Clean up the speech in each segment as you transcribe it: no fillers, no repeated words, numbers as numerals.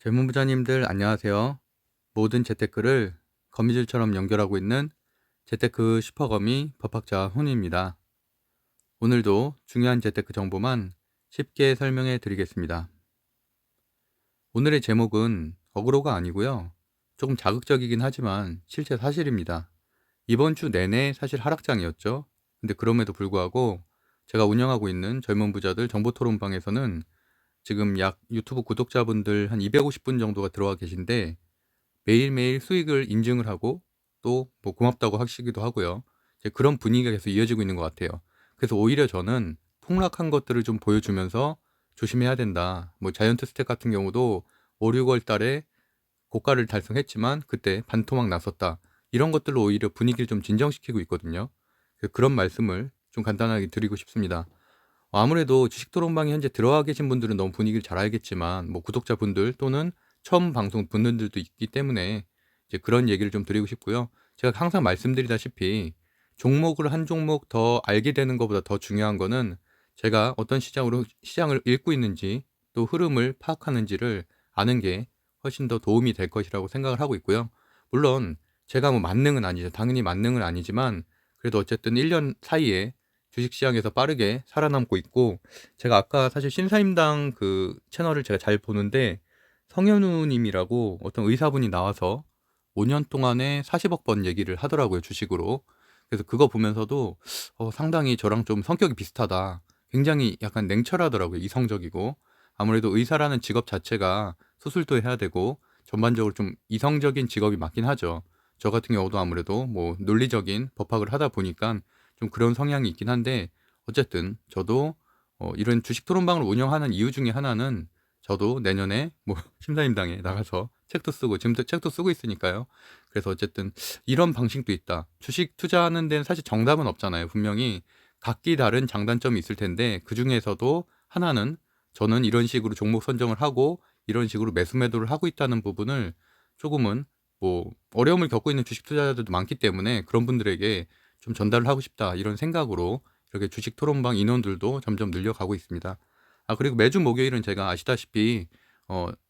젊은 부자님들 안녕하세요. 모든 재테크를 거미줄처럼 연결하고 있는 재테크 슈퍼거미 법학자 훈입니다. 오늘도 중요한 재테크 정보만 쉽게 설명해 드리겠습니다. 오늘의 제목은 어그로가 아니고요. 조금 자극적이긴 하지만 실제 사실입니다. 이번 주 내내 사실 하락장이었죠. 근데 그럼에도 불구하고 제가 운영하고 있는 젊은 부자들 정보토론방에서는 지금 약 유튜브 구독자분들 한 250분 정도가 들어와 계신데 매일매일 수익을 인증을 하고 또 뭐 고맙다고 하시기도 하고요. 이제 그런 분위기가 계속 이어지고 있는 것 같아요. 그래서 오히려 저는 폭락한 것들을 좀 보여주면서 조심해야 된다. 뭐 자이언트 스택 같은 경우도 5, 6월 달에 고가를 달성했지만 그때 반토막 났었다. 이런 것들로 오히려 분위기를 좀 진정시키고 있거든요. 그런 말씀을 좀 간단하게 드리고 싶습니다. 아무래도 주식토론방에 현재 들어와 계신 분들은 너무 분위기를 잘 알겠지만 뭐 구독자분들 또는 처음 방송 듣는 분들도 있기 때문에 이제 그런 얘기를 좀 드리고 싶고요. 제가 항상 말씀드리다시피 종목을 한 종목 더 알게 되는 것보다 더 중요한 거는 제가 어떤 시장을 읽고 있는지 또 흐름을 파악하는지를 아는 게 훨씬 더 도움이 될 것이라고 생각을 하고 있고요. 물론 제가 뭐 만능은 아니죠. 당연히 만능은 아니지만 그래도 어쨌든 1년 사이에 주식시장에서 빠르게 살아남고 있고, 제가 아까 사실 신사임당 그 채널을 제가 잘 보는데 성현우 님이라고 어떤 의사분이 나와서 5년 동안에 40억 번 얘기를 하더라고요, 주식으로. 그래서 그거 보면서도 상당히 저랑 좀 성격이 비슷하다. 굉장히 약간 냉철하더라고요, 이성적이고. 아무래도 의사라는 직업 자체가 수술도 해야 되고 전반적으로 좀 이성적인 직업이 맞긴 하죠. 저 같은 경우도 아무래도 뭐 논리적인 법학을 하다 보니까 좀 그런 성향이 있긴 한데, 어쨌든 저도 이런 주식 토론방을 운영하는 이유 중에 하나는 저도 내년에 뭐 심사임당에 나가서 책도 쓰고 지금도 책도 쓰고 있으니까요. 그래서 어쨌든 이런 방식도 있다. 주식 투자하는 데는 사실 정답은 없잖아요. 분명히 각기 다른 장단점이 있을 텐데 그 중에서도 하나는 저는 이런 식으로 종목 선정을 하고 이런 식으로 매수 매도를 하고 있다는 부분을 조금은 뭐 어려움을 겪고 있는 주식 투자자들도 많기 때문에 그런 분들에게 좀 전달을 하고 싶다, 이런 생각으로 이렇게 주식 토론방 인원들도 점점 늘려가고 있습니다. 그리고 매주 목요일은 제가 아시다시피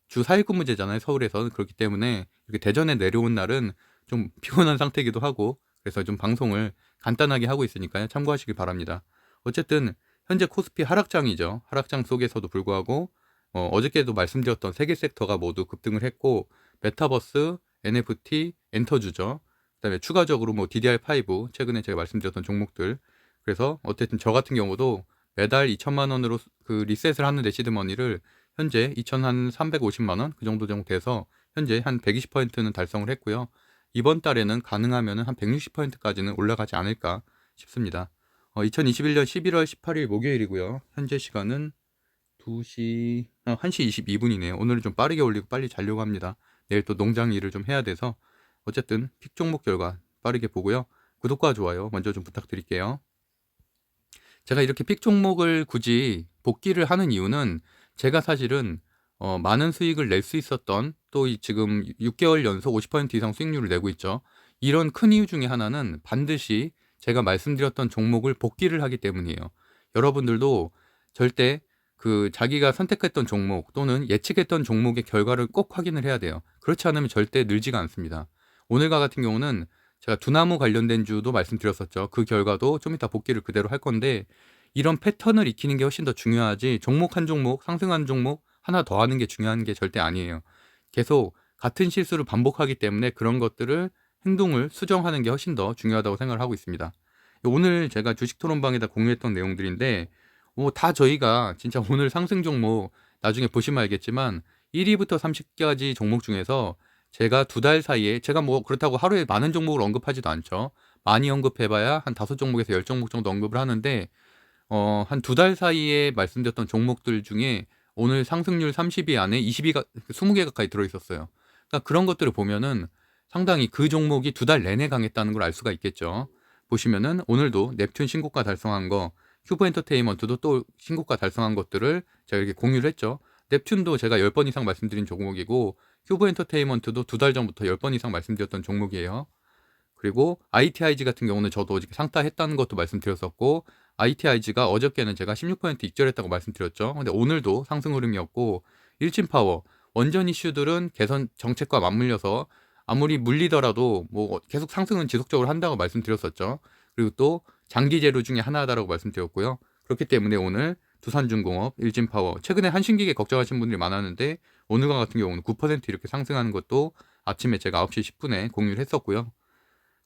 주 4일 근무제잖아요, 서울에서는. 그렇기 때문에 이렇게 대전에 내려온 날은 좀 피곤한 상태이기도 하고, 그래서 좀 방송을 간단하게 하고 있으니까요, 참고하시기 바랍니다. 어쨌든 현재 코스피 하락장이죠. 하락장 속에서도 불구하고 어저께도 말씀드렸던 세 개 섹터가 모두 급등을 했고, 메타버스, NFT, 엔터주죠. 그다음에 추가적으로 뭐 DDR5, 최근에 제가 말씀드렸던 종목들. 그래서 어쨌든 저 같은 경우도 매달 2천만 원으로 그 리셋을 하는데 시드머니를 현재 2,350만 원 그 정도 돼서 현재 한 120%는 달성을 했고요. 이번 달에는 가능하면은 한 160%까지는 올라가지 않을까 싶습니다. 2021년 11월 18일 목요일이고요. 현재 시간은 1시 22분이네요. 오늘은 좀 빠르게 올리고 빨리 자려고 합니다. 내일 또 농장 일을 좀 해야 돼서 어쨌든 픽 종목 결과 빠르게 보고요. 구독과 좋아요 먼저 좀 부탁드릴게요. 제가 이렇게 픽 종목을 굳이 복귀를 하는 이유는 제가 사실은 많은 수익을 낼 수 있었던, 또 지금 6개월 연속 50% 이상 수익률을 내고 있죠. 이런 큰 이유 중에 하나는 반드시 제가 말씀드렸던 종목을 복귀를 하기 때문이에요. 여러분들도 절대 그 자기가 선택했던 종목 또는 예측했던 종목의 결과를 꼭 확인을 해야 돼요. 그렇지 않으면 절대 늘지가 않습니다. 오늘과 같은 경우는 제가 두나무 관련된 주도 말씀드렸었죠. 그 결과도 좀 이따 복귀를 그대로 할 건데, 이런 패턴을 익히는 게 훨씬 더 중요하지 종목 한 종목, 상승한 종목 하나 더 하는 게 중요한 게 절대 아니에요. 계속 같은 실수를 반복하기 때문에 그런 것들을, 행동을 수정하는 게 훨씬 더 중요하다고 생각을 하고 있습니다. 오늘 제가 주식 토론방에다 공유했던 내용들인데 다 저희가 진짜 오늘 상승 종목 나중에 보시면 알겠지만 1위부터 30까지 종목 중에서 제가 2달 사이에, 제가 뭐 그렇다고 하루에 많은 종목을 언급하지도 않죠. 많이 언급해봐야 한 5종목에서 10종목 정도 언급을 하는데 한 2달 사이에 말씀드렸던 종목들 중에 오늘 상승률 30위 안에 20위가 20개 가까이 들어있었어요. 그러니까 그런 것들을 보면은 상당히 그 종목이 2달 내내 강했다는 걸 알 수가 있겠죠. 보시면은 오늘도 넵튠 신고가 달성한 거, 큐브 엔터테인먼트도 또 신고가 달성한 것들을 제가 이렇게 공유를 했죠. 넵튠도 제가 10번 이상 말씀드린 종목이고, 큐브 엔터테인먼트도 2달 전부터 10번 이상 말씀드렸던 종목이에요. 그리고 ITIG 같은 경우는 저도 어저께 상따했다는 것도 말씀드렸었고, ITIG가 어저께는 제가 16% 익절했다고 말씀드렸죠. 근데 오늘도 상승 흐름이었고, 일진파워 원전 이슈들은 개선 정책과 맞물려서 아무리 물리더라도 뭐 계속 상승은 지속적으로 한다고 말씀드렸었죠. 그리고 또 장기 재료 중에 하나다라고 말씀드렸고요. 그렇기 때문에 오늘 두산중공업, 일진파워, 최근에 한신기계 걱정하시는 분들이 많았는데 오늘과 같은 경우는 9% 이렇게 상승하는 것도 아침에 제가 9시 10분에 공유를 했었고요.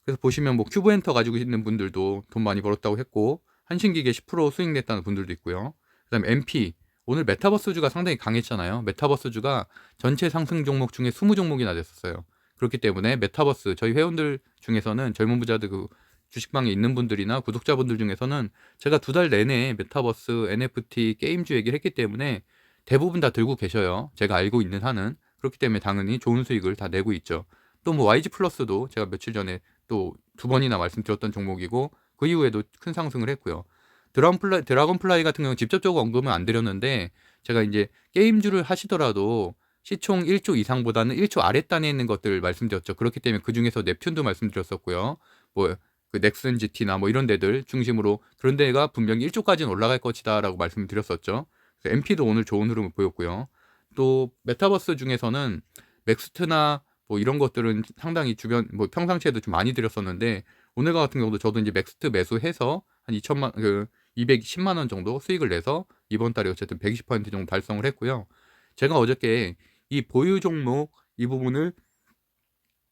그래서 보시면 뭐 큐브엔터 가지고 있는 분들도 돈 많이 벌었다고 했고, 한신기계 10% 수익 냈다는 분들도 있고요. 그다음에 MP, 오늘 메타버스주가 상당히 강했잖아요. 메타버스주가 전체 상승 종목 중에 20종목이나 됐었어요. 그렇기 때문에 메타버스, 저희 회원들 중에서는 젊은 부자들 그 주식방에 있는 분들이나 구독자분들 중에서는 제가 2달 내내 메타버스, NFT, 게임주 얘기를 했기 때문에 대부분 다 들고 계셔요. 제가 알고 있는 한은. 그렇기 때문에 당연히 좋은 수익을 다 내고 있죠. 또 뭐 YG 플러스도 제가 며칠 전에 또 2번이나 말씀드렸던 종목이고, 그 이후에도 큰 상승을 했고요. 드라곤플라이 같은 경우는 직접적으로 언급은 안 드렸는데, 제가 이제 게임주를 하시더라도 시총 1조 이상보다는 1조 아랫단에 있는 것들 말씀드렸죠. 그렇기 때문에 그 중에서 넵튠도 말씀드렸었고요. 뭐 그 넥슨 GT나 뭐 이런 데들 중심으로 그런 데가 분명히 1조까지는 올라갈 것이다라고 말씀드렸었죠. 그래서 MP도 오늘 좋은 흐름을 보였고요. 또 메타버스 중에서는 맥스트나 뭐 이런 것들은 상당히 주변 뭐 평상시에도 좀 많이 드렸었는데, 오늘과 같은 경우도 저도 이제 맥스트 매수해서 한 210만 원 정도 수익을 내서 이번 달에 어쨌든 120% 정도 달성을 했고요. 제가 어저께 이 보유 종목 이 부분을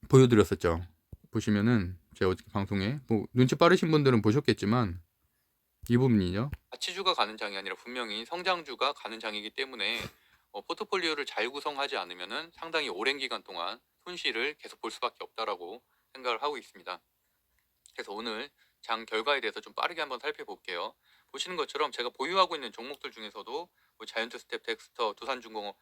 보여드렸었죠. 보시면은 제가 어저께 방송에 뭐 눈치 빠르신 분들은 보셨겠지만 이 부분이죠. 가치주가 가는 장이 아니라 분명히 성장주가 가는 장이기 때문에 포트폴리오를 잘 구성하지 않으면은 상당히 오랜 기간 동안 손실을 계속 볼 수밖에 없다라고 생각을 하고 있습니다. 그래서 오늘 장 결과에 대해서 좀 빠르게 한번 살펴볼게요. 보시는 것처럼 제가 보유하고 있는 종목들 중에서도 뭐 자이언트스텝, 덱스터, 두산중공업,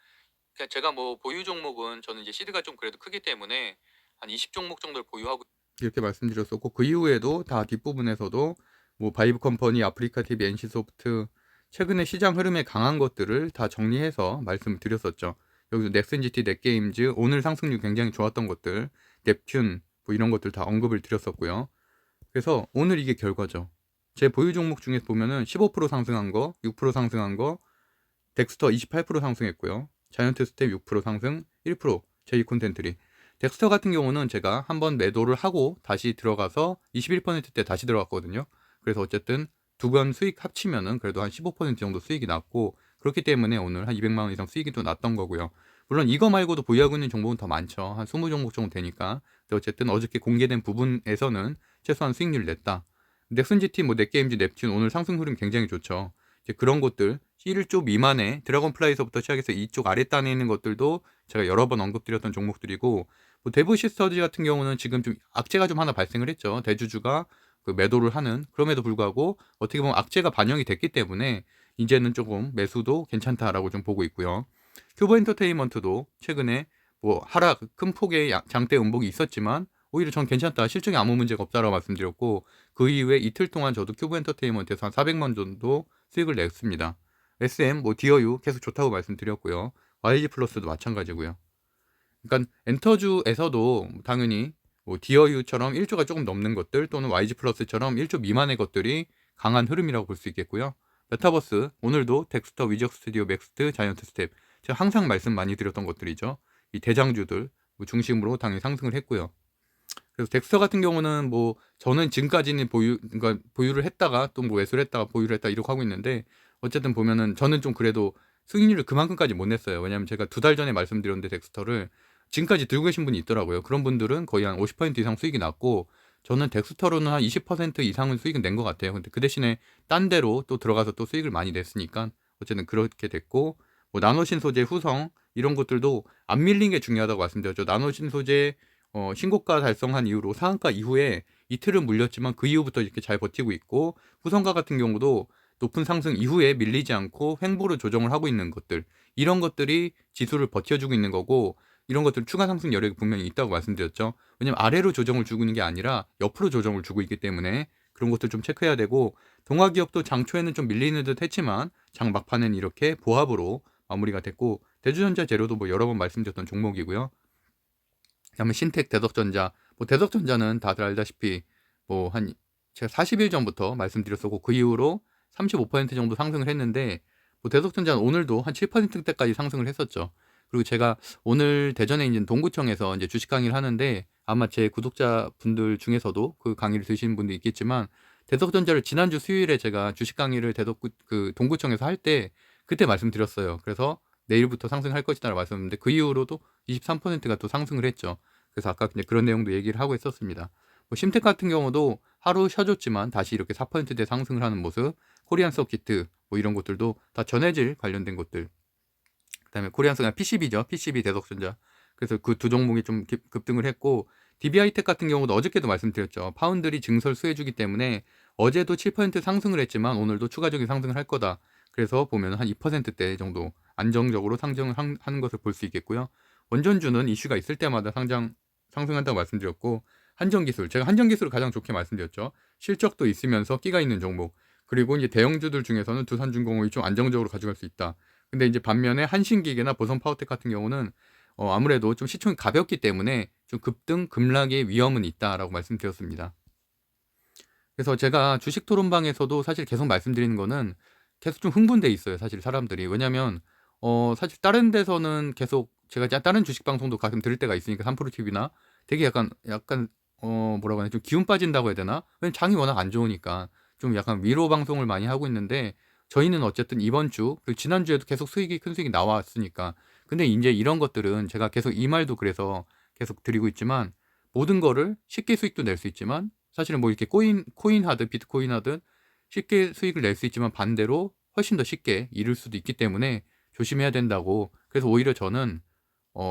그러니까 제가 뭐 보유 종목은 저는 이제 시드가 좀 그래도 크기 때문에 한 20종목 정도를 보유하고 이렇게 말씀드렸었고, 그 이후에도 다 뒷부분에서도 뭐 바이브 컴퍼니, 아프리카 TV, NC소프트 최근에 시장 흐름에 강한 것들을 다 정리해서 말씀을 드렸었죠. 여기서 넥슨GT, 넷게임즈 오늘 상승률 굉장히 좋았던 것들, 넵튠 뭐 이런 것들 다 언급을 드렸었고요. 그래서 오늘 이게 결과죠. 제 보유 종목 중에 보면은 15% 상승한 거, 6% 상승한 거, 덱스터 28% 상승했고요. 자이언트 스텝 6% 상승, 1% 제이 콘텐트리. 덱스터 같은 경우는 제가 한번 매도를 하고 다시 들어가서 21%때 다시 들어갔거든요. 그래서 어쨌든 두 번 수익 합치면은 그래도 한 15% 정도 수익이 났고, 그렇기 때문에 오늘 한 200만 원 이상 수익이 또 났던 거고요. 물론 이거 말고도 보유하고 있는 종목은 더 많죠. 한 20종목 정도 되니까. 근데 어쨌든 어저께 공개된 부분에서는 최소한 수익률을 냈다. 넥슨GT, 뭐 넷게임즈, 넵튠 오늘 상승 흐름 굉장히 좋죠. 이제 그런 것들 1조 미만의 드래곤플라이서부터 시작해서 이쪽 아랫단에 있는 것들도 제가 여러 번 언급드렸던 종목들이고, 뭐 대부시스터즈 같은 경우는 지금 좀 악재가 좀 하나 발생을 했죠. 대주주가 그 매도를 하는, 그럼에도 불구하고 어떻게 보면 악재가 반영이 됐기 때문에 이제는 조금 매수도 괜찮다라고 좀 보고 있고요. 큐브 엔터테인먼트도 최근에 뭐 하락 큰 폭의 장대 음봉이 있었지만 오히려 전 괜찮다, 실적에 아무 문제가 없다라고 말씀드렸고, 그 이후에 이틀 동안 저도 큐브 엔터테인먼트에서 한 400만 정도 수익을 냈습니다. SM 뭐 디어유 계속 좋다고 말씀드렸고요. YG 플러스도 마찬가지고요. 그러니까 엔터주에서도 당연히 뭐 디어유처럼 1조가 조금 넘는 것들, 또는 YG 플러스처럼 1조 미만의 것들이 강한 흐름이라고 볼 수 있겠고요. 메타버스 오늘도 덱스터, 위적 스튜디오, 맥스트, 자이언트 스텝, 제가 항상 말씀 많이 드렸던 것들이죠. 이 대장주들 중심으로 당연히 상승을 했고요. 그래서 덱스터 같은 경우는 뭐 저는 지금까지는 그러니까 보유를 했다가 또 뭐 매수를 했다가 보유를 했다 이렇게 하고 있는데, 어쨌든 보면은 저는 좀 그래도 수익률을 그만큼까지 못 냈어요. 왜냐면 제가 2달 전에 말씀드렸는데 덱스터를 지금까지 들고 계신 분이 있더라고요. 그런 분들은 거의 한 50% 이상 수익이 났고, 저는 덱스터로는 한 20% 이상은 수익은 낸 것 같아요. 근데 그 대신에 딴 데로 또 들어가서 또 수익을 많이 냈으니까 어쨌든 그렇게 됐고, 뭐 나노신 소재, 후성 이런 것들도 안 밀린 게 중요하다고 말씀드렸죠. 나노신 소재 신고가 달성한 이후로 상한가 이후에 이틀은 물렸지만 그 이후부터 이렇게 잘 버티고 있고, 후성가 같은 경우도 높은 상승 이후에 밀리지 않고 횡보로 조정을 하고 있는 것들, 이런 것들이 지수를 버텨주고 있는 거고, 이런 것들 추가 상승 여력이 분명히 있다고 말씀드렸죠. 왜냐면 아래로 조정을 주고 있는 게 아니라 옆으로 조정을 주고 있기 때문에 그런 것들 좀 체크해야 되고, 동아기업도 장 초에는 좀 밀리는 듯 했지만 장 막판엔 이렇게 보합으로 마무리가 됐고, 대주전자 재료도 뭐 여러 번 말씀드렸던 종목이고요. 그다음에 신택, 대덕전자, 뭐 대덕전자는 다들 알다시피 뭐 한 제가 40일 전부터 말씀드렸었고, 그 이후로 35% 정도 상승을 했는데, 뭐 대덕전자는 오늘도 한 7%대까지 상승을 했었죠. 그리고 제가 오늘 대전에 있는 동구청에서 이제 주식 강의를 하는데, 아마 제 구독자분들 중에서도 그 강의를 들으시는 분도 있겠지만, 대덕전자를 지난주 수요일에 제가 주식 강의를 동구청에서 할 때 그때 말씀드렸어요. 그래서 내일부터 상승할 것이다라고 말씀했는데, 그 이후로도 23%가 또 상승을 했죠. 그래서 아까 그냥 그런 내용도 얘기를 하고 있었습니다. 뭐 심택 같은 경우도 하루 쉬어줬지만 다시 이렇게 4%대 상승을 하는 모습, 코리안 서키트 뭐 이런 것들도 다 전해질 관련된 것들. 그다음에 코리안스가 PCB죠. PCB 대덕전자. 그래서 그 두 종목이 좀 급등을 했고, DB하이텍 같은 경우도 어저께도 말씀드렸죠. 파운드리 증설 수혜주기 때문에 어제도 7% 상승을 했지만 오늘도 추가적인 상승을 할 거다. 그래서 보면 한 2%대 정도 안정적으로 상승을 하는 것을 볼 수 있겠고요. 원전주는 이슈가 있을 때마다 상승한다고 말씀드렸고, 한전기술, 제가 한전기술을 가장 좋게 말씀드렸죠. 실적도 있으면서 끼가 있는 종목. 그리고 이제 대형주들 중에서는 두산중공업이 좀 안정적으로 가져갈 수 있다. 근데 이제 반면에 한신기계나 보성파워텍 같은 경우는 아무래도 좀 시총이 가볍기 때문에 좀 급등, 급락의 위험은 있다라고 말씀드렸습니다. 그래서 제가 주식 토론방에서도 사실 계속 말씀드리는 거는 계속 좀 흥분돼 있어요. 사실 사람들이. 왜냐면 사실 다른 데서는 계속 제가 다른 주식 방송도 가끔 들을 때가 있으니까, 3프로TV나 되게 약간 뭐라고 하나, 좀 기운 빠진다고 해야 되나? 왜냐면 장이 워낙 안 좋으니까 좀 약간 위로 방송을 많이 하고 있는데, 저희는 어쨌든 이번 주, 그리고 지난주에도 계속 큰 수익이 나왔으니까. 근데 이제 이런 것들은 제가 계속 이 말도 그래서 계속 드리고 있지만, 모든 거를 쉽게 수익도 낼 수 있지만, 사실은 뭐 이렇게 코인 하듯 비트코인 하듯 쉽게 수익을 낼 수 있지만, 반대로 훨씬 더 쉽게 잃을 수도 있기 때문에 조심해야 된다고. 그래서 오히려 저는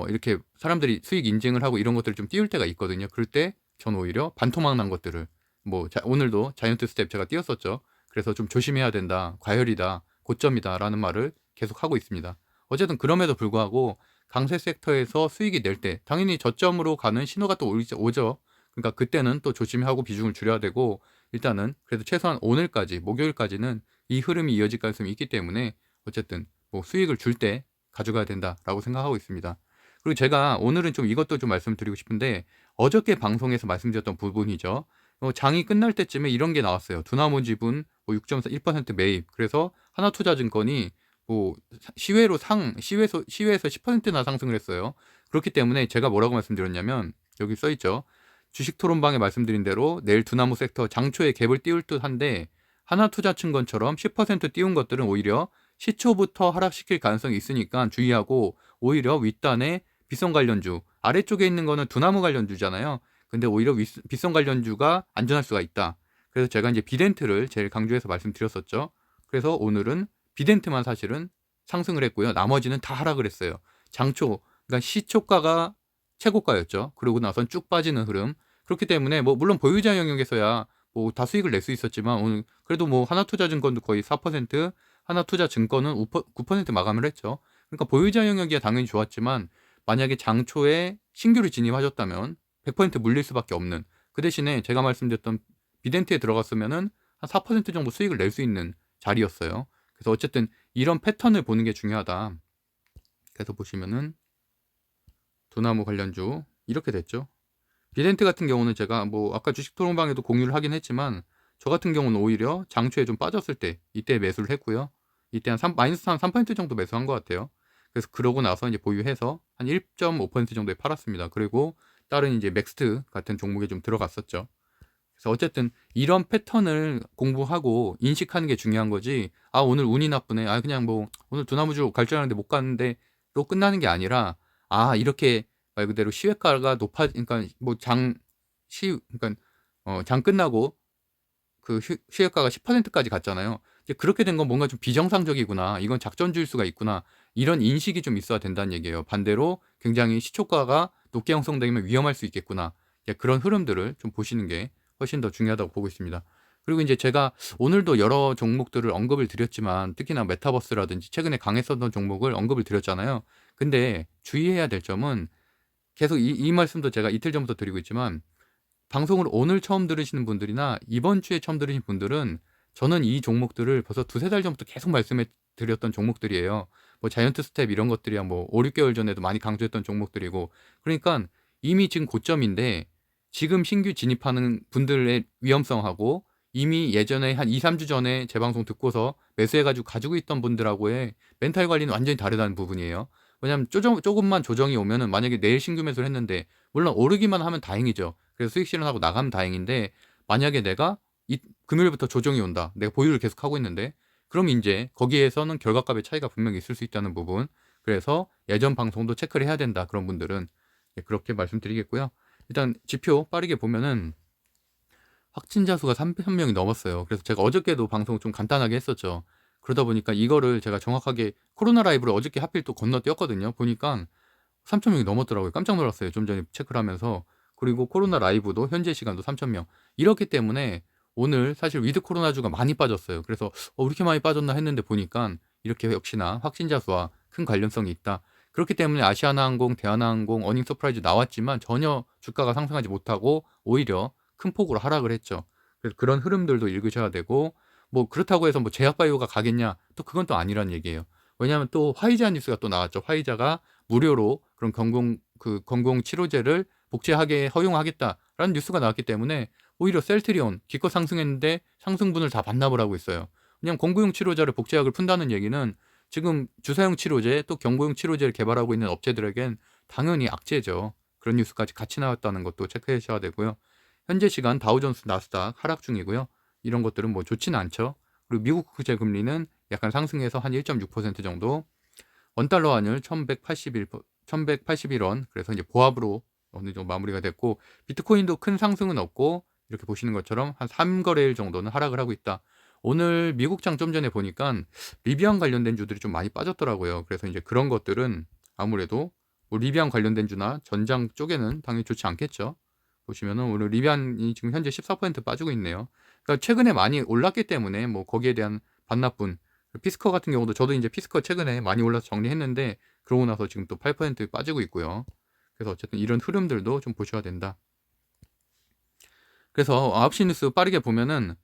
이렇게 사람들이 수익 인증을 하고 이런 것들을 좀 띄울 때가 있거든요. 그럴 때 저는 오히려 반토막 난 것들을, 뭐 오늘도 자이언트 스텝 제가 띄웠었죠. 그래서 좀 조심해야 된다, 과열이다, 고점이다 라는 말을 계속 하고 있습니다. 어쨌든 그럼에도 불구하고 강세 섹터에서 수익이 낼 때 당연히 저점으로 가는 신호가 또 오죠. 그러니까 그때는 또 조심하고 비중을 줄여야 되고, 일단은 그래도 최소한 오늘까지, 목요일까지는 이 흐름이 이어질 가능성이 있기 때문에 어쨌든 뭐 수익을 줄 때 가져가야 된다라고 생각하고 있습니다. 그리고 제가 오늘은 좀 이것도 좀 말씀드리고 싶은데, 어저께 방송에서 말씀드렸던 부분이죠. 장이 끝날 때쯤에 이런 게 나왔어요. 두나무 지분 뭐 6.1% 매입. 그래서 하나투자증권이 뭐 시외에서 10%나 상승을 했어요. 그렇기 때문에 제가 뭐라고 말씀드렸냐면, 여기 써 있죠. 주식 토론방에 말씀드린 대로 내일 두나무 섹터 장초에 갭을 띄울 듯한데, 하나투자증권처럼 10% 띄운 것들은 오히려 시초부터 하락시킬 가능성이 있으니까 주의하고, 오히려 윗단에 빗성 관련주, 아래쪽에 있는 거는 두나무 관련주잖아요. 근데 오히려 빗성 관련주가 안전할 수가 있다. 그래서 제가 이제 비덴트를 제일 강조해서 말씀드렸었죠. 그래서 오늘은 비덴트만 사실은 상승을 했고요. 나머지는 다 하락을 했어요. 장초, 그러니까 시초가가 최고가였죠. 그러고 나선 쭉 빠지는 흐름. 그렇기 때문에 뭐 물론 보유자 영역에서야 뭐 다 수익을 낼 수 있었지만, 오늘 그래도 뭐 하나투자증권도 거의 4%, 하나투자증권은 9% 마감을 했죠. 그러니까 보유자 영역이야 당연히 좋았지만, 만약에 장초에 신규를 진입하셨다면 100% 물릴 수밖에 없는, 그 대신에 제가 말씀드렸던 비덴트에 들어갔으면은 한 4% 정도 수익을 낼 수 있는 자리였어요. 그래서 어쨌든 이런 패턴을 보는 게 중요하다. 그래서 보시면은 두나무 관련주 이렇게 됐죠. 비덴트 같은 경우는 제가 뭐 아까 주식 토론방에도 공유를 하긴 했지만, 저 같은 경우는 오히려 장초에 좀 빠졌을 때 이때 매수를 했고요. 이때 마이너스 한 3% 정도 매수한 것 같아요. 그래서 그러고 나서 이제 보유해서 한 1.5% 정도에 팔았습니다. 그리고 다른 이제 맥스트 같은 종목에 좀 들어갔었죠. 그래서 어쨌든 이런 패턴을 공부하고 인식하는 게 중요한 거지, 아 오늘 운이 나쁘네, 아 그냥 뭐 오늘 두나무주 갈 줄 알았는데 못 갔는데 로 끝나는 게 아니라, 아 이렇게 말 그대로 시외가가 그러니까 뭐 그러니까 장 끝나고 그 시외가가 10%까지 갔잖아요. 이제 그렇게 된 건 뭔가 좀 비정상적이구나, 이건 작전주일 수가 있구나, 이런 인식이 좀 있어야 된다는 얘기예요. 반대로 굉장히 시초가가 높게 형성되면 위험할 수 있겠구나, 그런 흐름들을 좀 보시는 게 훨씬 더 중요하다고 보고 있습니다. 그리고 이제 제가 오늘도 여러 종목들을 언급을 드렸지만, 특히나 메타버스라든지 최근에 강했었던 종목을 언급을 드렸잖아요. 근데 주의해야 될 점은, 계속 이 말씀도 제가 이틀 전부터 드리고 있지만, 방송을 오늘 처음 들으시는 분들이나 이번 주에 처음 들으신 분들은, 저는 이 종목들을 벌써 두세 달 전부터 계속 말씀해 드렸던 종목들이에요. 뭐 자이언트 스텝 이런 것들이야 뭐 5, 6개월 전에도 많이 강조했던 종목들이고, 그러니까 이미 지금 고점인데 지금 신규 진입하는 분들의 위험성하고, 이미 예전에 한 2, 3주 전에 제 방송 듣고서 매수해가지고 가지고 있던 분들하고의 멘탈 관리는 완전히 다르다는 부분이에요. 왜냐하면 조금만 조정이 오면은 만약에 내일 신규 매수를 했는데 물론 오르기만 하면 다행이죠. 그래서 수익 실현하고 나가면 다행인데 만약에 내가 이 금요일부터 조정이 온다. 내가 보유를 계속하고 있는데 그럼 인제 거기에서는 결과값의 차이가 분명히 있을 수 있다는 부분. 그래서 예전 방송도 체크를 해야 된다. 그런 분들은 예 그렇게 말씀드리겠고요. 일단 지표 빠르게 보면은 확진자 수가 3,000명이 넘었어요. 그래서 제가 어저께도 방송 좀 간단하게 했었죠. 그러다 보니까 이거를 제가 정확하게 코로나 라이브를 어저께 하필 또 건너뛰었거든요. 보니까 3,000명이 넘었더라고요. 깜짝 놀랐어요. 좀 전에 체크를 하면서. 그리고 코로나 라이브도 현재 시간도 3,000명. 이렇기 때문에 오늘 사실 위드 코로나주가 많이 빠졌어요. 그래서 왜 이렇게 많이 빠졌나 했는데 보니까 이렇게 역시나 확진자 수와 큰 관련성이 있다. 그렇기 때문에 아시아나항공, 대한항공 어닝 서프라이즈 나왔지만 전혀 주가가 상승하지 못하고 오히려 큰 폭으로 하락을 했죠. 그래서 그런 흐름들도 읽으셔야 되고 뭐 그렇다고 해서 뭐 제약바이오가 가겠냐? 또 그건 또 아니란 얘기예요. 왜냐하면 또 화이자 뉴스가 또 나왔죠. 화이자가 무료로 그런 건공 치료제를 복제하게 허용하겠다라는 뉴스가 나왔기 때문에 오히려 셀트리온 기껏 상승했는데 상승분을 다 반납을 하고 있어요. 그냥 공구용 치료제를 복제약을 푼다는 얘기는 지금 주사용 치료제 또 경구용 치료제를 개발하고 있는 업체들에겐 당연히 악재죠. 그런 뉴스까지 같이 나왔다는 것도 체크하셔야 되고요. 현재 시간 다우존스 나스닥 하락 중이고요. 이런 것들은 뭐 좋지는 않죠. 그리고 미국 국제 금리는 약간 상승해서 한 1.6% 정도. 원달러 환율 1181원. 그래서 이제 보합으로 어느 정도 마무리가 됐고 비트코인도 큰 상승은 없고 이렇게 보시는 것처럼 한 3거래일 정도는 하락을 하고 있다. 오늘 미국장 좀 전에 보니까 리비안 관련된 주들이 좀 많이 빠졌더라고요. 그래서 이제 그런 것들은 아무래도 뭐 리비안 관련된 주나 전장 쪽에는 당연히 좋지 않겠죠. 보시면은 오늘 리비안이 지금 현재 14% 빠지고 있네요. 그러니까 최근에 많이 올랐기 때문에 뭐 거기에 대한 반납분. 피스커 같은 경우도 저도 이제 피스커 최근에 많이 올라서 정리했는데 그러고 나서 지금 또 8% 빠지고 있고요. 그래서 어쨌든 이런 흐름들도 좀 보셔야 된다. 그래서 9시 뉴스 빠르게 보면은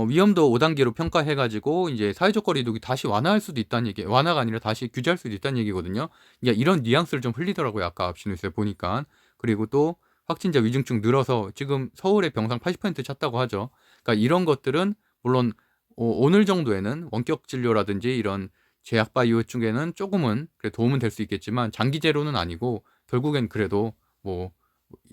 위험도 5단계로 평가해 가지고 이제 사회적 거리두기 다시 완화할 수도 있다는 얘기, 완화가 아니라 다시 규제할 수도 있다는 얘기거든요. 그러니까 이런 뉘앙스를 좀 흘리더라고요. 아까 9시 뉴스에 보니까. 그리고 또 확진자 위중증 늘어서 지금 서울의 병상 80% 찼다고 하죠. 그러니까 이런 것들은 물론 오늘 정도에는 원격 진료라든지 이런 제약 바이오 쪽에는 조금은 그래 도움은 될 수 있겠지만 장기제로는 아니고 결국엔 그래도 뭐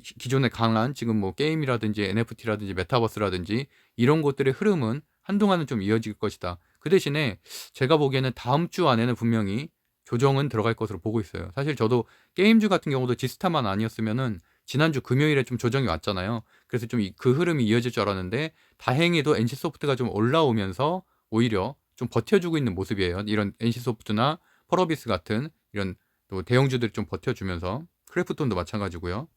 기존에 강한 지금 뭐 게임이라든지 NFT라든지 메타버스라든지 이런 것들의 흐름은 한동안은 좀 이어질 것이다. 그 대신에 제가 보기에는 다음 주 안에는 분명히 조정은 들어갈 것으로 보고 있어요. 사실 저도 게임주 같은 경우도 지스타만 아니었으면은 지난주 금요일에 좀 조정이 왔잖아요. 그래서 좀 그 흐름이 이어질 줄 알았는데 다행히도 NC소프트가 좀 올라오면서 오히려 좀 버텨주고 있는 모습이에요. 이런 NC소프트나 펄어비스 같은 이런 또 대형주들이 좀 버텨주면서 크래프톤도 마찬가지고요.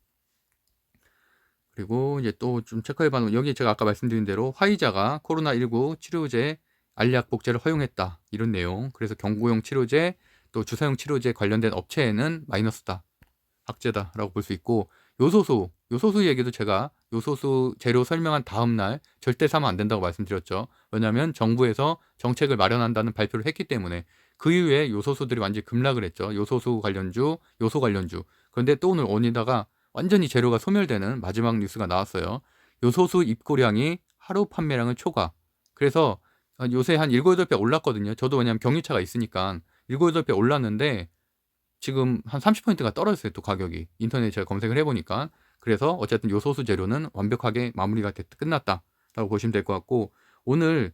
그리고 이제 또 좀 체크해 봐면 여기 제가 아까 말씀드린 대로 화이자가 코로나19 치료제 알약 복제를 허용했다. 이런 내용. 그래서 경구용 치료제 또 주사용 치료제 관련된 업체에는 마이너스다. 악재다라고 볼 수 있고 요소수 얘기도 제가 요소수 재료 설명한 다음 날 절대 사면 안 된다고 말씀드렸죠. 왜냐하면 정부에서 정책을 마련한다는 발표를 했기 때문에 그 이후에 요소수들이 완전히 급락을 했죠. 요소수 관련주, 요소 관련주. 그런데 또 오늘 원이다가 완전히 재료가 소멸되는 마지막 뉴스가 나왔어요. 요소수 입고량이 하루 판매량을 초과. 그래서 요새 한 7, 8배 올랐거든요. 저도 왜냐하면 경유차가 있으니까 7, 8배 올랐는데 지금 한 30%가 떨어졌어요. 또 가격이. 인터넷에 제가 검색을 해보니까. 그래서 어쨌든 요소수 재료는 완벽하게 마무리가 끝났다라고 보시면 될 것 같고 오늘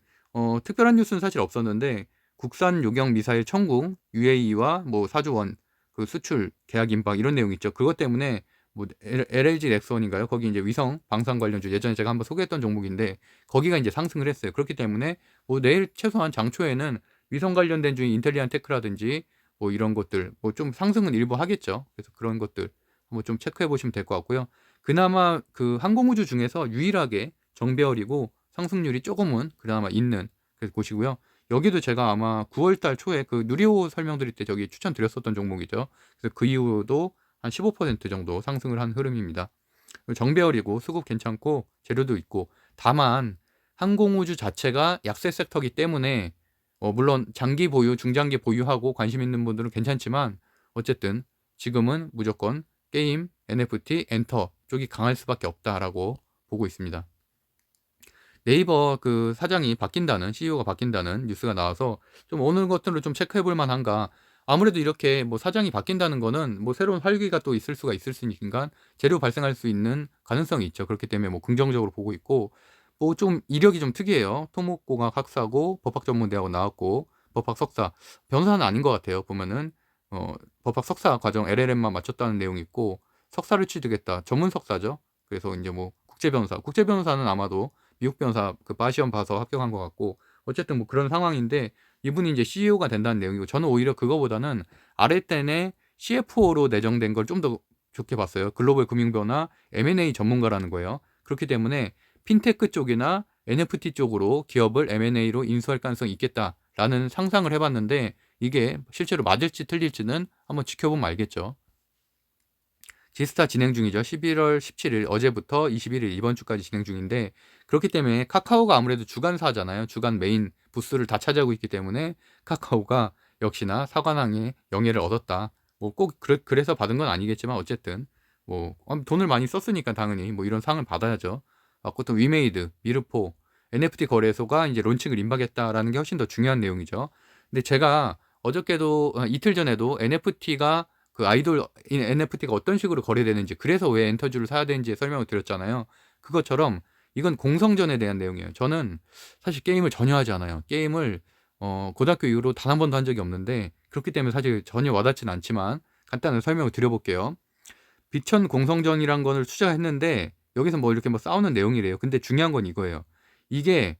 특별한 뉴스는 사실 없었는데 국산 요격 미사일 천궁 UAE와 뭐 4조 원 그 수출 계약 임박 이런 내용 있죠. 그것 때문에 뭐 LG 넥슨인가요? 거기 이제 위성 방산 관련주 예전에 제가 한번 소개했던 종목인데 거기가 이제 상승을 했어요. 그렇기 때문에 뭐 내일 최소한 장초에는 위성 관련된 중인 인텔리안 테크라든지 뭐 이런 것들 뭐 좀 상승은 일부 하겠죠. 그래서 그런 것들 한번 좀 체크해 보시면 될 것 같고요. 그나마 그 항공우주 중에서 유일하게 정배열이고 상승률이 조금은 그나마 있는 그래서 보시고요. 여기도 제가 아마 9월 달 초에 그 누리호 설명드릴 때 저기 추천드렸었던 종목이죠. 그래서 그 이후도 한 15% 정도 상승을 한 흐름입니다. 정배열이고 수급 괜찮고 재료도 있고 다만 항공우주 자체가 약세 섹터이기 때문에 물론 장기 보유, 중장기 보유하고 관심 있는 분들은 괜찮지만 어쨌든 지금은 무조건 게임, NFT, 엔터 쪽이 강할 수밖에 없다라고 보고 있습니다. 네이버 그 사장이 바뀐다는 CEO가 바뀐다는 뉴스가 나와서 좀 어느 것들을 좀 체크해 볼 만한가. 아무래도 이렇게 뭐 사장이 바뀐다는 거는 뭐 새로운 활기가 또 있을 수가 있으니까 재료 발생할 수 있는 가능성이 있죠. 그렇기 때문에 뭐 긍정적으로 보고 있고, 뭐 좀 이력이 좀 특이해요. 토목공학 학사고 법학전문대학원 나왔고 법학 석사, 변호사는 아닌 것 같아요. 보면은 법학 석사 과정 LLM만 마쳤다는 내용이 있고, 석사를 취득했다. 전문 석사죠. 그래서 이제 뭐 국제 변호사는 아마도 미국 변호사 그 바 시험 봐서 합격한 것 같고, 어쨌든 뭐 그런 상황인데, 이분이 이제 CEO가 된다는 내용이고, 저는 오히려 그거보다는 아랫단에 CFO로 내정된 걸 좀 더 좋게 봤어요. 글로벌 금융변화 M&A 전문가라는 거예요. 그렇기 때문에 핀테크 쪽이나 NFT 쪽으로 기업을 M&A로 인수할 가능성이 있겠다라는 상상을 해봤는데, 이게 실제로 맞을지 틀릴지는 한번 지켜보면 알겠죠. 지스타 진행 중이죠. 11월 17일 어제부터 21일 이번 주까지 진행 중인데, 그렇기 때문에 카카오가 아무래도 주간사잖아요. 주간 메인 부스를 다 차지하고 있기 때문에 카카오가 역시나 사관왕의 영예를 얻었다. 뭐 꼭 그래서 받은 건 아니겠지만, 어쨌든 뭐 돈을 많이 썼으니까 당연히 뭐 이런 상을 받아야죠. 또 위메이드, 미르포, NFT 거래소가 이제 론칭을 임박했다라는 게 훨씬 더 중요한 내용이죠. 근데 제가 어저께도 이틀 전에도 NFT가 그 아이돌 NFT가 어떤 식으로 거래되는지, 그래서 왜 엔터주를 사야 되는지 설명을 드렸잖아요. 그것처럼 이건 공성전에 대한 내용이에요. 저는 사실 게임을 전혀 하지 않아요. 게임을 고등학교 이후로 단 한 번도 한 적이 없는데, 그렇기 때문에 사실 전혀 와닿지는 않지만 간단한 설명을 드려볼게요. 비천 공성전이란 거를 투자했는데, 여기서 뭐 이렇게 뭐 싸우는 내용이래요. 근데 중요한 건 이거예요. 이게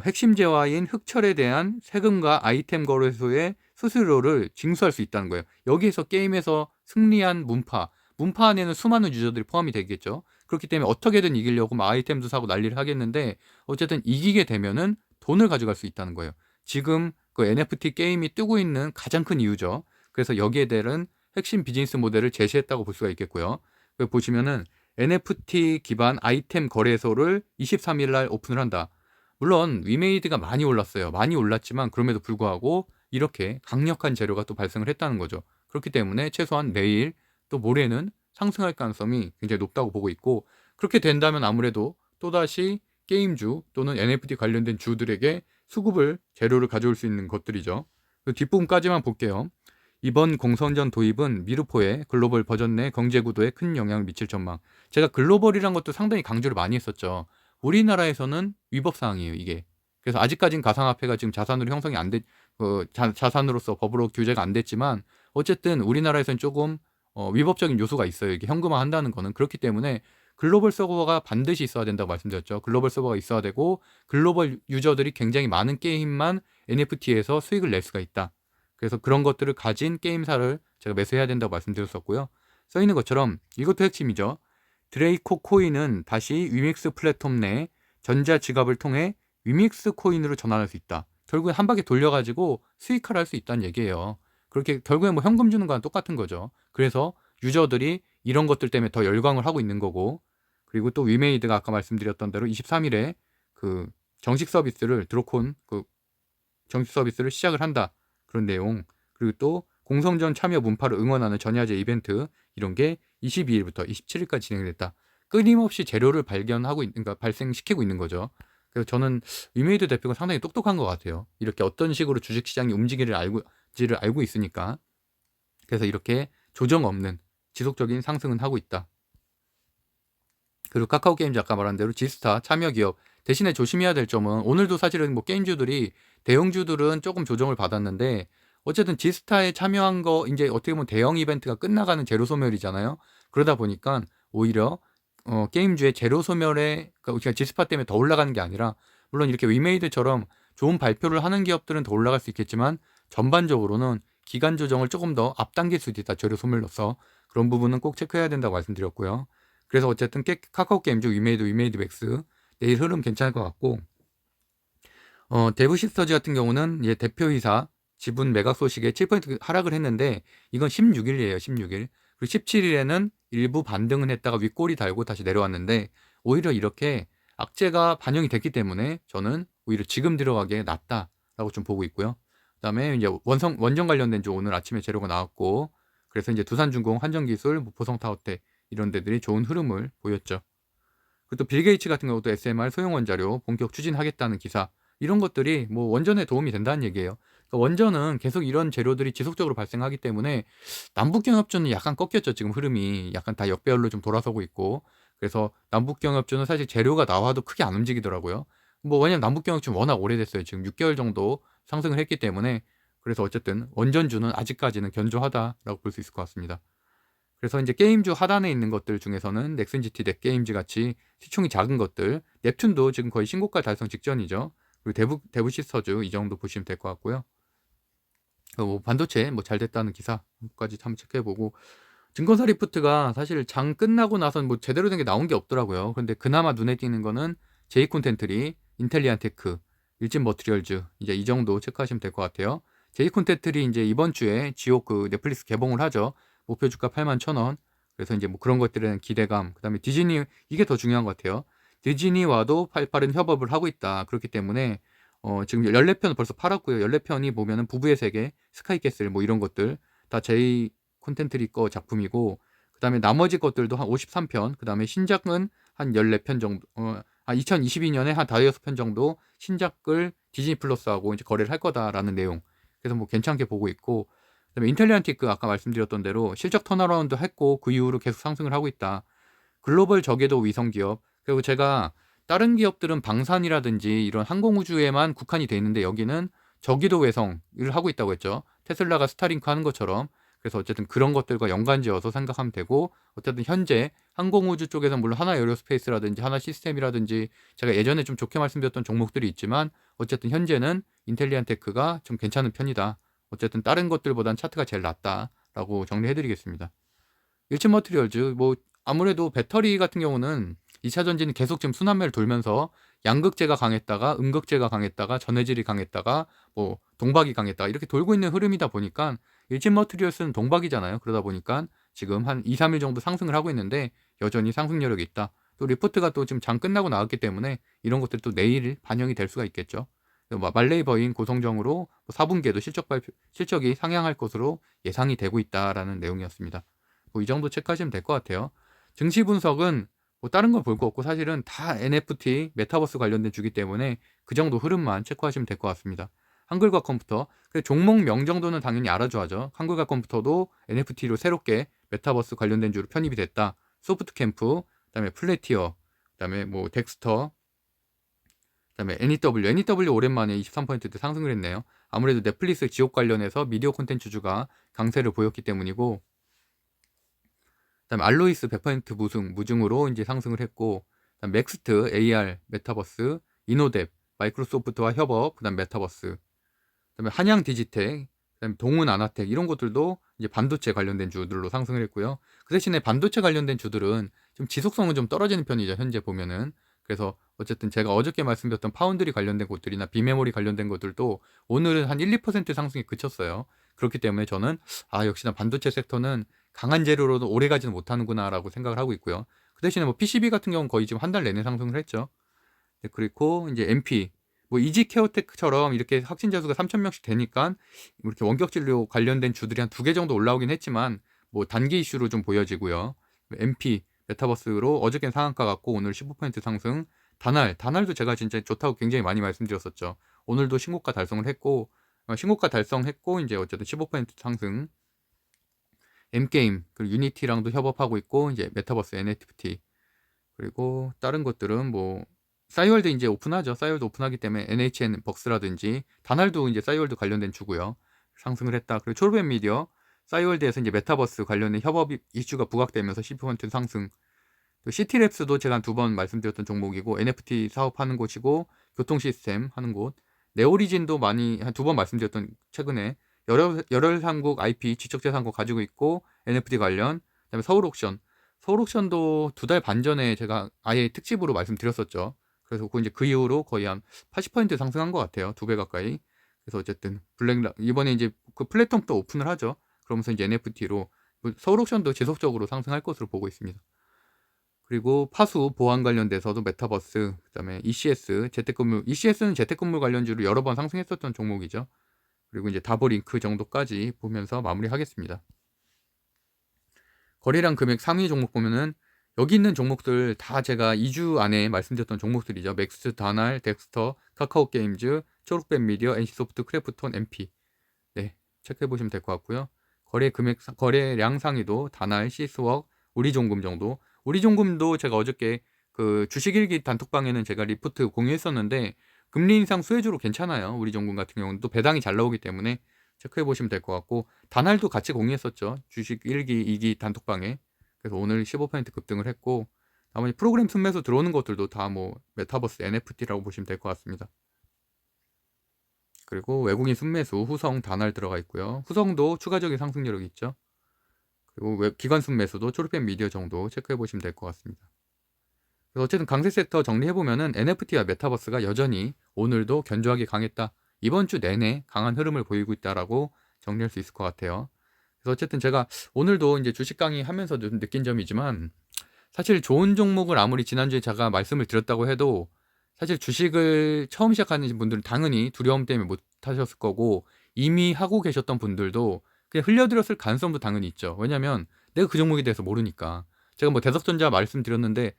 핵심 재화인 흑철에 대한 세금과 아이템 거래소의 수수료를 징수할 수 있다는 거예요. 여기에서 게임에서 승리한 문파 안에는 수많은 유저들이 포함이 되겠죠. 그렇기 때문에 어떻게든 이기려고 막 아이템도 사고 난리를 하겠는데, 어쨌든 이기게 되면은 돈을 가져갈 수 있다는 거예요. 지금 그 NFT 게임이 뜨고 있는 가장 큰 이유죠. 그래서 여기에 대한 핵심 비즈니스 모델을 제시했다고 볼 수가 있겠고요. 보시면은 NFT 기반 아이템 거래소를 23일 날 오픈을 한다. 물론 위메이드가 많이 올랐어요. 많이 올랐지만 그럼에도 불구하고 이렇게 강력한 재료가 또 발생을 했다는 거죠. 그렇기 때문에 최소한 내일 또 모레는 상승할 가능성이 굉장히 높다고 보고 있고, 그렇게 된다면 아무래도 또다시 게임주 또는 NFT 관련된 주들에게 수급을 재료를 가져올 수 있는 것들이죠. 그 뒷부분까지만 볼게요. 이번 공선전 도입은 미르포의 글로벌 버전 내 경제 구도에 큰 영향을 미칠 전망. 제가 글로벌이란 것도 상당히 강조를 많이 했었죠. 우리나라에서는 위법 사항이에요, 이게. 그래서 아직까지는 가상화폐가 지금 자산으로 형성이 안 돼, 자산으로서 법으로 규제가 안 됐지만, 어쨌든 우리나라에서는 조금 위법적인 요소가 있어요. 이게 현금화 한다는 거는. 그렇기 때문에 글로벌 서버가 반드시 있어야 된다고 말씀드렸죠. 글로벌 서버가 있어야 되고, 글로벌 유저들이 굉장히 많은 게임만 NFT에서 수익을 낼 수가 있다. 그래서 그런 것들을 가진 게임사를 제가 매수해야 된다고 말씀드렸었고요. 써 있는 것처럼 이것도 핵심이죠. 드레이코 코인은 다시 위믹스 플랫폼 내 전자 지갑을 통해 위믹스 코인으로 전환할 수 있다. 결국에 한 바퀴 돌려가지고 수익화를 할 수 있다는 얘기예요. 그렇게 결국에 뭐 현금 주는 거랑 똑같은 거죠. 그래서 유저들이 이런 것들 때문에 더 열광을 하고 있는 거고, 그리고 또 위메이드가 아까 말씀드렸던 대로 23일에 그 정식 서비스를 드로콘 그 정식 서비스를 시작을 한다. 그런 내용. 그리고 또 공성전 참여 문파를 응원하는 전야제 이벤트, 이런 게 22일부터 27일까지 진행됐다. 끊임없이 재료를 발견하고 그러니까 발생시키고 있는 거죠. 그래서 저는 위메이드 대표가 상당히 똑똑한 것 같아요. 이렇게 어떤 식으로 주식시장이 움직이를 알고 있으니까. 그래서 이렇게 조정 없는 지속적인 상승은 하고 있다. 그리고 카카오 게임즈 아까 말한 대로 지스타 참여 기업, 대신에 조심해야 될 점은, 오늘도 사실은 뭐 게임주들이, 대형주들은 조금 조정을 받았는데, 어쨌든 지스타에 참여한 거 이제 어떻게 보면 대형 이벤트가 끝나가는 재료 소멸이잖아요. 그러다 보니까 오히려 게임주의 재료 소멸에, 그러니까 지스타 때문에 더 올라가는 게 아니라, 물론 이렇게 위메이드처럼 좋은 발표를 하는 기업들은 더 올라갈 수 있겠지만, 전반적으로는 기간 조정을 조금 더 앞당길 수도 있다. 재료 소멸로서. 그런 부분은 꼭 체크해야 된다고 말씀드렸고요. 그래서 어쨌든 카카오 게임즈 위메이드 맥스 내일 흐름 괜찮을 것 같고, 데브 시스터즈 같은 경우는 대표이사 지분 매각 소식에 7% 하락을 했는데, 이건 16일이에요. 16일. 그리고 17일에는 일부 반등은 했다가 윗골이 달고 다시 내려왔는데, 오히려 이렇게 악재가 반영이 됐기 때문에 저는 오히려 지금 들어가기에 낫다라고 좀 보고 있고요. 그다음에 이제 원전 관련된 주 오늘 아침에 재료가 나왔고, 그래서 이제 두산중공, 한전기술, 보성타워텍 이런 데들이 좋은 흐름을 보였죠. 그리고 또 빌 게이츠 같은 경우도 SMR 소형 원자료 본격 추진하겠다는 기사, 이런 것들이 뭐 원전에 도움이 된다는 얘기예요. 그러니까 원전은 계속 이런 재료들이 지속적으로 발생하기 때문에 남북경협주는 약간 꺾였죠. 지금 흐름이 약간 다 역배열로 좀 돌아서고 있고, 그래서 남북경협주는 사실 재료가 나와도 크게 안 움직이더라고요. 뭐 왜냐면 남북경협주는 워낙 오래됐어요. 지금 6개월 정도 상승을 했기 때문에. 그래서 어쨌든 원전주는 아직까지는 견조하다라고 볼 수 있을 것 같습니다. 그래서 이제 게임주 하단에 있는 것들 중에서는 넥슨 GT 넷게임즈 같이 시총이 작은 것들, 넵튠도 지금 거의 신고가 달성 직전이죠. 그리고 대부 시스터즈 이 정도 보시면 될 것 같고요. 뭐 반도체 뭐 잘 됐다는 기사까지 한번 체크해보고, 증권사 리포트가 사실 장 끝나고 나선 뭐 제대로 된 게 나온 게 없더라고요. 근데 그나마 눈에 띄는 거는 제이 콘텐트리, 인텔리안 테크, 일진 머티리얼즈 이제 이 정도 체크하시면 될 것 같아요. 제이 콘텐트리 이제 이번 주에 지옥 그 넷플릭스 개봉을 하죠. 목표 주가 81,000원. 그래서 이제 뭐 그런 것들에 대한 기대감, 그다음에 디즈니, 이게 더 중요한 것 같아요. 디즈니와도 팔팔은 협업을 하고 있다. 그렇기 때문에 지금 14편 벌써 팔았고요. 14편이 보면은 부부의 세계, 스카이캐슬 뭐 이런 것들 다 제이 콘텐츠리 거 작품이고, 그다음에 나머지 것들도 한 53편, 그다음에 신작은 한 14편 정도, 2022년에 한 5-6편 정도 신작을 디즈니 플러스하고 이제 거래를 할 거다라는 내용. 그래서 뭐 괜찮게 보고 있고, 그다음에 인텔리안티크 아까 말씀드렸던 대로 실적 턴어라운드 했고 그 이후로 계속 상승을 하고 있다. 글로벌 저궤도 위성 기업. 그리고 제가 다른 기업들은 방산이라든지 이런 항공우주에만 국한이 돼 있는데 여기는 저궤도 외성을 하고 있다고 했죠. 테슬라가 스타링크 하는 것처럼. 그래서 어쨌든 그런 것들과 연관지어서 생각하면 되고, 어쨌든 현재 항공우주 쪽에서 물론 하나 에어로스페이스라든지 하나 시스템이라든지 제가 예전에 좀 좋게 말씀드렸던 종목들이 있지만, 어쨌든 현재는 인텔리안테크가 좀 괜찮은 편이다. 어쨌든 다른 것들보단 차트가 제일 낫다라고 정리해드리겠습니다. 일진 머티리얼즈, 뭐 아무래도 배터리 같은 경우는 2차 전지는 계속 지금 순환매를 돌면서 양극재가 강했다가 음극재가 강했다가 전해질이 강했다가 뭐 동박이 강했다가 이렇게 돌고 있는 흐름이다 보니까, 일진 머티리얼스는 동박이잖아요. 그러다 보니까 지금 한 2, 3일 정도 상승을 하고 있는데 여전히 상승 여력이 있다. 또 리포트가 또 지금 장 끝나고 나왔기 때문에 이런 것들이 또 내일 반영이 될 수가 있겠죠. 말레이 버인 고성정으로 4분기에도 실적이 상향할 것으로 예상이 되고 있다라는 내용이었습니다. 뭐 이 정도 체크하시면 될 것 같아요. 증시 분석은 뭐 다른 건 볼 거 없고 사실은 다 NFT, 메타버스 관련된 주기 때문에 그 정도 흐름만 체크하시면 될 것 같습니다. 한글과 컴퓨터, 종목명 정도는 당연히 알아줘야죠. 한글과 컴퓨터도 NFT로 새롭게 메타버스 관련된 주로 편입이 됐다. 소프트캠프, 그다음에 플래티어, 그다음에 뭐 덱스터, 그다음에 NEW 오랜만에 23%대 상승을 했네요. 아무래도 넷플릭스 지옥 관련해서 미디어 콘텐츠주가 강세를 보였기 때문이고, 그다음에 알로이스 100% 무증으로 이제 상승을 했고, 그다음 맥스트 AR 메타버스, 이노뎁 마이크로소프트와 협업, 그다음 메타버스, 그다음에 한양 디지텍, 그다음에 동훈 아나텍 이런 것들도 이제 반도체 관련된 주들로 상승을 했고요. 그 대신에 반도체 관련된 주들은 좀 지속성은 좀 떨어지는 편이죠. 현재 보면은. 그래서 어쨌든 제가 어저께 말씀드렸던 파운드리 관련된 것들이나 비메모리 관련된 것들도 오늘은 한 1, 2% 상승에 그쳤어요. 그렇기 때문에 저는 역시나 반도체 섹터는 강한 재료로도 오래 가지는 못하는구나라고 생각을 하고 있고요. 그 대신에 뭐 PCB 같은 경우는 거의 지금 한 달 내내 상승을 했죠. 네, 그리고 이제 MP, 뭐 이지케어테크처럼 이렇게 확진자 수가 3,000명씩 되니까 이렇게 원격 진료 관련된 주들이 한 2개 정도 올라오긴 했지만 뭐 단기 이슈로 좀 보여지고요. MP 메타버스로 어저께는 상한가 같고 오늘 15% 상승. 다날도 제가 진짜 좋다고 굉장히 많이 말씀드렸었죠. 오늘도 신고가 달성을 했고, 신고가 달성했고 이제 어쨌든 15% 상승. M게임 그리고 유니티랑도 협업하고 있고, 이제 메타버스 NFT, 그리고 다른 것들은 뭐 싸이월드 이제 오픈하죠. 싸이월드 오픈하기 때문에 NHN 벅스라든지 다날도 이제 싸이월드 관련된 주고요. 상승을 했다. 그리고 초록뱀 미디어 싸이월드에서 이제 메타버스 관련된 협업 이슈가 부각되면서 10% 상승. 시티랩스도 제가 한 2번 말씀드렸던 종목이고, NFT 사업하는 곳이고 교통 시스템 하는 곳. 네오리진도 많이 한 2번 말씀드렸던, 최근에 열혈상국 IP 지적재산권 가지고 있고 NFT 관련. 그다음에 서울옥션도 2달 반 전에 제가 아예 특집으로 말씀드렸었죠. 그래서 이제 그 이후로 거의 한 80% 상승한 것 같아요. 2배 가까이. 그래서 어쨌든 이번에 이제 그 플랫폼 또 오픈을 하죠. 그러면서 이제 NFT로 서울옥션도 지속적으로 상승할 것으로 보고 있습니다. 그리고 파수 보안 관련돼서도 메타버스, 그다음에 ECS 재택근무, ECS는 재택근무 관련주로 여러 번 상승했었던 종목이죠. 그리고 이제 다보링크 정도까지 보면서 마무리하겠습니다. 거래량 금액 상위 종목 보면은 여기 있는 종목들 다 제가 2주 안에 말씀드렸던 종목들이죠. 맥스, 다날, 덱스터, 카카오게임즈, 초록뱀 미디어, NC소프트, 크래프톤, MP. 체크해 보시면 될 것 같고요. 거래량 상위도 다날, 시스웍, 우리종금 정도. 우리종금도 제가 어저께 그 주식일기 단톡방에는 제가 리포트 공유했었는데 금리 인상 수혜주로 괜찮아요. 우리종금 같은 경우는 또 배당이 잘 나오기 때문에 체크해 보시면 될 것 같고, 다날도 같이 공유했었죠. 주식 1기, 2기 단톡방에. 그래서 오늘 15% 급등을 했고, 나머지 프로그램 순매수 들어오는 것들도 다 뭐 메타버스 NFT라고 보시면 될 것 같습니다. 그리고 외국인 순매수, 후성, 다날 들어가 있고요. 후성도 추가적인 상승 여력이 있죠. 그리고 기관 순매수도 초록펜 미디어 정도 체크해 보시면 될 것 같습니다. 그래서 어쨌든 강세 섹터 정리해보면은 NFT와 메타버스가 여전히 오늘도 견조하게 강했다. 이번 주 내내 강한 흐름을 보이고 있다라고 정리할 수 있을 것 같아요. 그래서 어쨌든 제가 오늘도 이제 주식 강의 하면서 좀 느낀 점이지만, 사실 좋은 종목을 아무리 지난주에 제가 말씀을 드렸다고 해도 사실 주식을 처음 시작하는 분들은 당연히 두려움 때문에 못 하셨을 거고, 이미 하고 계셨던 분들도 그냥 흘려들었을 가능성도 당연히 있죠. 왜냐면 내가 그 종목에 대해서 모르니까. 제가 뭐 대석전자 말씀드렸는데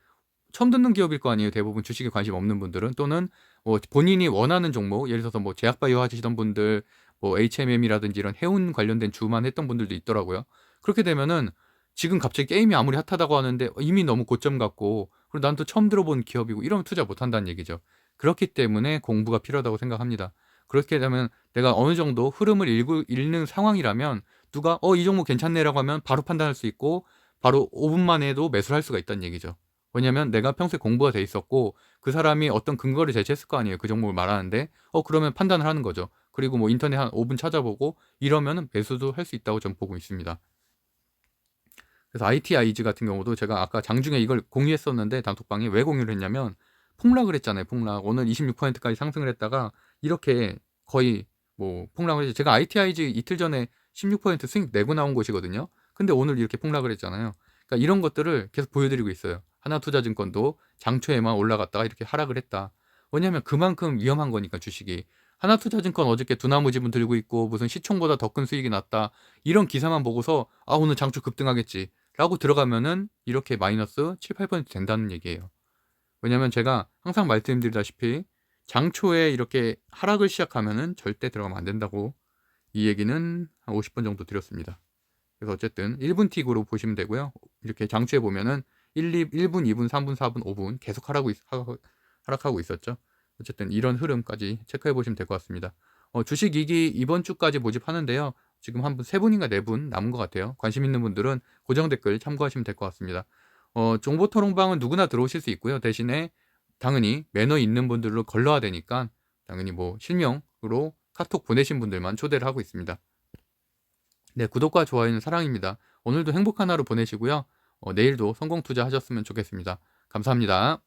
처음 듣는 기업일 거 아니에요. 대부분 주식에 관심 없는 분들은. 또는 뭐 본인이 원하는 종목, 예를 들어서 뭐 제약바이오 하시던 분들, 뭐 HMM이라든지 이런 해운 관련된 주만 했던 분들도 있더라고요. 그렇게 되면은 지금 갑자기 게임이 아무리 핫하다고 하는데 이미 너무 고점 같고, 그리고 난 또 처음 들어본 기업이고, 이러면 투자 못 한다는 얘기죠. 그렇기 때문에 공부가 필요하다고 생각합니다. 그렇게 되면 내가 어느 정도 흐름을 읽는 상황이라면 누가 이 종목 괜찮네라고 하면 바로 판단할 수 있고, 바로 5분 만에도 매수를 할 수가 있다는 얘기죠. 왜냐면 내가 평소에 공부가 돼 있었고 그 사람이 어떤 근거를 제시했을 거 아니에요. 그 종목을 말하는데 그러면 판단을 하는 거죠. 그리고 뭐 인터넷 한 5분 찾아보고 이러면은 매수도 할 수 있다고 전 보고 있습니다. 그래서 ITIG 같은 경우도 제가 아까 장중에 이걸 공유했었는데 단톡방에 왜 공유를 했냐면, 폭락을 했잖아요. 폭락. 오늘 26%까지 상승을 했다가 이렇게 거의 뭐 폭락을 했죠. 제가 ITIG 이틀 전에 16% 수익 내고 나온 곳이거든요. 근데 오늘 이렇게 폭락을 했잖아요. 그러니까 이런 것들을 계속 보여드리고 있어요. 하나투자증권도 장초에만 올라갔다가 이렇게 하락을 했다. 왜냐하면 그만큼 위험한 거니까 주식이. 하나투자증권 어저께 두나무 지분 들고 있고 무슨 시총보다 더 큰 수익이 났다, 이런 기사만 보고서 오늘 장초 급등하겠지 라고 들어가면은 이렇게 마이너스 7, 8% 된다는 얘기예요. 왜냐면 제가 항상 말씀드리다시피 장초에 이렇게 하락을 시작하면은 절대 들어가면 안 된다고, 이 얘기는 한 50번 정도 드렸습니다. 그래서 어쨌든 1분 틱으로 보시면 되고요. 이렇게 장초에 보면은 1분, 2분, 3분, 4분, 5분 계속 하락하고 있었죠. 어쨌든 이런 흐름까지 체크해 보시면 될 것 같습니다. 주식 이기 이번 주까지 모집하는데요. 지금 한 분, 3분인가 4분 남은 것 같아요. 관심 있는 분들은 고정 댓글 참고하시면 될 것 같습니다. 정보토론방은 누구나 들어오실 수 있고요. 대신에 당연히 매너 있는 분들로 걸러야 되니까 당연히 뭐 실명으로 카톡 보내신 분들만 초대를 하고 있습니다. 네, 구독과 좋아요는 사랑입니다. 오늘도 행복한 하루 보내시고요. 내일도 성공 투자하셨으면 좋겠습니다. 감사합니다.